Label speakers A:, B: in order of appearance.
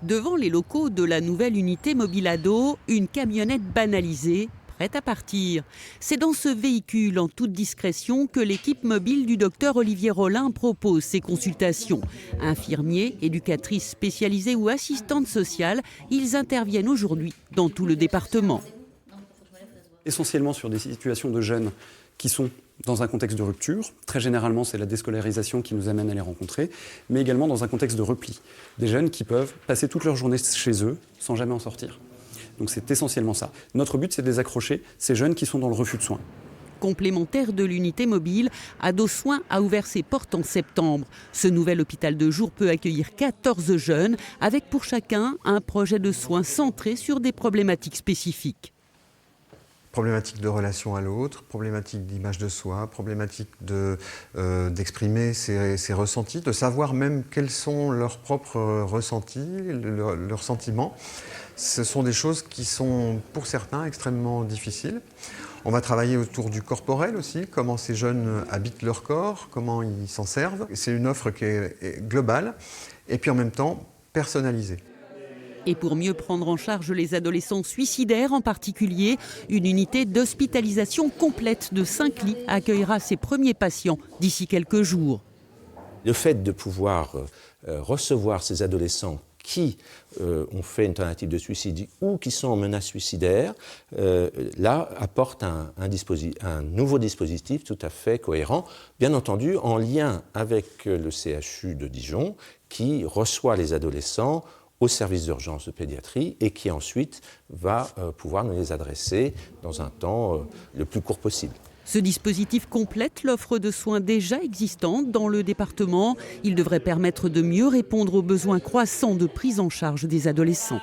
A: Devant les locaux de la nouvelle unité mobile ado, une camionnette banalisée, prête à partir. C'est dans ce véhicule, en toute discrétion, que l'équipe mobile du docteur Olivier Rollin propose ses consultations. Infirmiers, éducatrices spécialisées ou assistantes sociales, ils interviennent aujourd'hui dans tout le département.
B: Essentiellement sur des situations de jeunes qui sont dans un contexte de rupture. Très généralement, c'est la déscolarisation qui nous amène à les rencontrer, mais également dans un contexte de repli. Des jeunes qui peuvent passer toute leur journée chez eux sans jamais en sortir. Donc c'est essentiellement ça. Notre but, c'est de les accrocher, ces jeunes qui sont dans le refus de soins.
A: Complémentaire de l'unité mobile, Ado Soins a ouvert ses portes en septembre. Ce nouvel hôpital de jour peut accueillir 14 jeunes, avec pour chacun un projet de soins centré sur des problématiques spécifiques.
C: Problématique de relation à l'autre, problématique d'image de soi, problématique d'exprimer ses ressentis, de savoir même quels sont leurs propres ressentis, leurs sentiments. Ce sont des choses qui sont pour certains extrêmement difficiles. On va travailler autour du corporel aussi, comment ces jeunes habitent leur corps, comment ils s'en servent. C'est une offre qui est globale et puis en même temps personnalisée.
A: Et pour mieux prendre en charge les adolescents suicidaires en particulier, une unité d'hospitalisation complète de 5 lits accueillera ses premiers patients d'ici quelques jours.
D: Le fait de pouvoir recevoir ces adolescents qui ont fait une tentative de suicide ou qui sont en menace suicidaire, là apporte un nouveau dispositif tout à fait cohérent, bien entendu en lien avec le CHU de Dijon qui reçoit les adolescents au service d'urgence de pédiatrie et qui ensuite va pouvoir nous les adresser dans un temps le plus court possible.
A: Ce dispositif complète l'offre de soins déjà existante dans le département. Il devrait permettre de mieux répondre aux besoins croissants de prise en charge des adolescents.